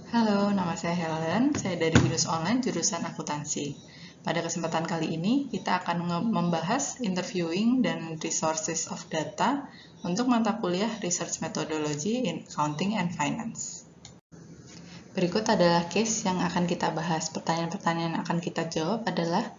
Halo, nama saya Helen. Saya dari Binus Online, jurusan akuntansi. Pada kesempatan kali ini, kita akan membahas interviewing dan resources of data untuk mata kuliah Research Methodology in Accounting and Finance. Berikut adalah case yang akan kita bahas. Pertanyaan-pertanyaan yang akan kita jawab adalah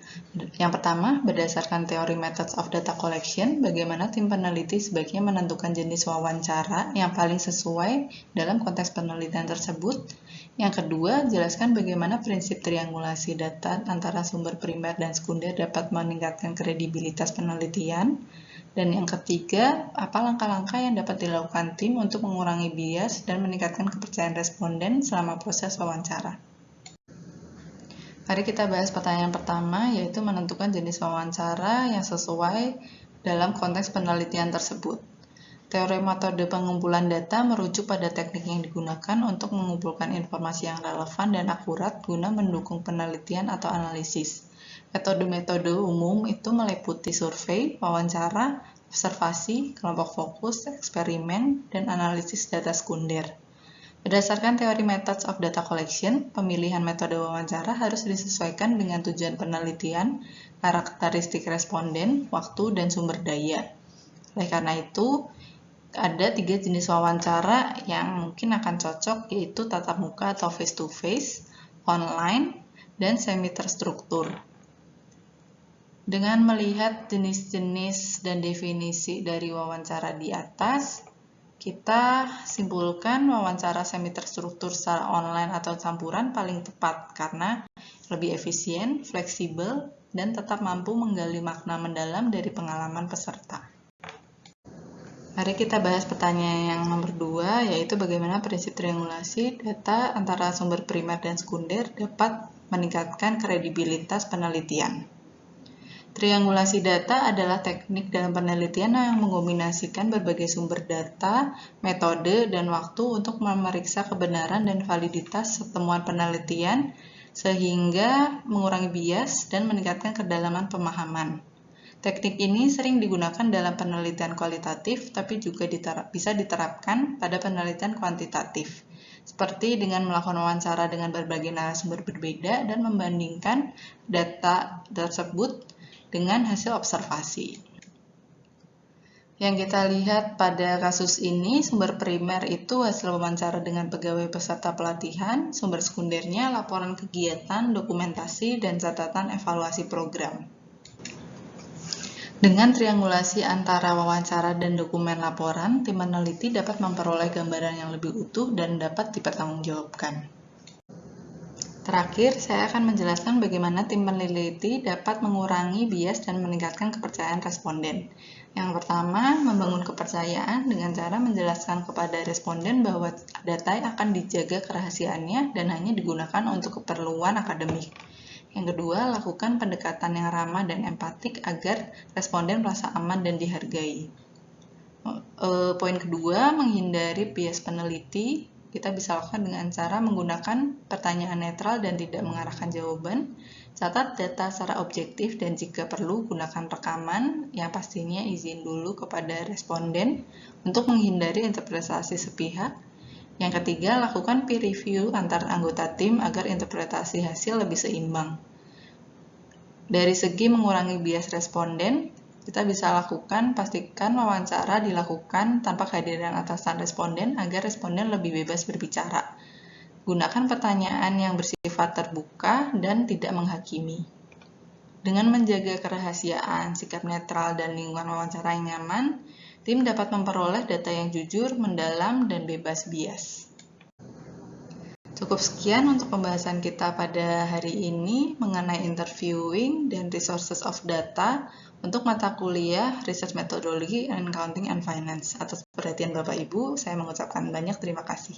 yang pertama, berdasarkan teori methods of data collection, bagaimana tim peneliti sebaiknya menentukan jenis wawancara yang paling sesuai dalam konteks penelitian tersebut. Yang kedua, jelaskan bagaimana prinsip triangulasi data antara sumber primer dan sekunder dapat meningkatkan kredibilitas penelitian. Dan yang ketiga, apa langkah-langkah yang dapat dilakukan tim untuk mengurangi bias dan meningkatkan kepercayaan responden selama proses wawancara. Mari kita bahas pertanyaan pertama, yaitu menentukan jenis wawancara yang sesuai dalam konteks penelitian tersebut. Teori metode pengumpulan data merujuk pada teknik yang digunakan untuk mengumpulkan informasi yang relevan dan akurat guna mendukung penelitian atau analisis. Metode-metode umum itu meliputi survei, wawancara, observasi, kelompok fokus, eksperimen, dan analisis data sekunder. Berdasarkan teori methods of data collection, pemilihan metode wawancara harus disesuaikan dengan tujuan penelitian, karakteristik responden, waktu, dan sumber daya. Oleh karena itu, ada 3 jenis wawancara yang mungkin akan cocok, yaitu tatap muka atau face-to-face, online, dan semi-terstruktur. Dengan melihat jenis-jenis dan definisi dari wawancara di atas, kita simpulkan wawancara semi-terstruktur secara online atau campuran paling tepat karena lebih efisien, fleksibel, dan tetap mampu menggali makna mendalam dari pengalaman peserta. Mari kita bahas pertanyaan yang nomor 2, yaitu bagaimana prinsip triangulasi data antara sumber primer dan sekunder dapat meningkatkan kredibilitas penelitian. Triangulasi data adalah teknik dalam penelitian yang mengombinasikan berbagai sumber data, metode, dan waktu untuk memeriksa kebenaran dan validitas temuan penelitian sehingga mengurangi bias dan meningkatkan kedalaman pemahaman. Teknik ini sering digunakan dalam penelitian kualitatif, tapi juga bisa diterapkan pada penelitian kuantitatif, seperti dengan melakukan wawancara dengan berbagai narasumber berbeda dan membandingkan data tersebut dengan hasil observasi. Yang kita lihat pada kasus ini, sumber primer itu hasil wawancara dengan pegawai peserta pelatihan, sumber sekundernya laporan kegiatan, dokumentasi, dan catatan evaluasi program. Dengan triangulasi antara wawancara dan dokumen laporan, tim peneliti dapat memperoleh gambaran yang lebih utuh dan dapat dipertanggungjawabkan. Terakhir, saya akan menjelaskan bagaimana tim peneliti dapat mengurangi bias dan meningkatkan kepercayaan responden. Yang pertama, membangun kepercayaan dengan cara menjelaskan kepada responden bahwa data akan dijaga kerahasiaannya dan hanya digunakan untuk keperluan akademik. Yang kedua, lakukan pendekatan yang ramah dan empatik agar responden merasa aman dan dihargai. Poin kedua, menghindari bias peneliti. Kita bisa lakukan dengan cara menggunakan pertanyaan netral dan tidak mengarahkan jawaban. Catat data secara objektif dan jika perlu gunakan rekaman yang pastinya izin dulu kepada responden untuk menghindari interpretasi sepihak. Yang ketiga, lakukan peer review antar anggota tim agar interpretasi hasil lebih seimbang. Dari segi mengurangi bias responden, kita bisa pastikan wawancara dilakukan tanpa kehadiran atasan responden agar responden lebih bebas berbicara. Gunakan pertanyaan yang bersifat terbuka dan tidak menghakimi. Dengan menjaga kerahasiaan, sikap netral, dan lingkungan wawancara yang nyaman, tim dapat memperoleh data yang jujur, mendalam, dan bebas bias. Cukup sekian untuk pembahasan kita pada hari ini mengenai interviewing dan resources of data untuk mata kuliah Research Methodology in Accounting and Finance. Atas perhatian Bapak Ibu, saya mengucapkan banyak terima kasih.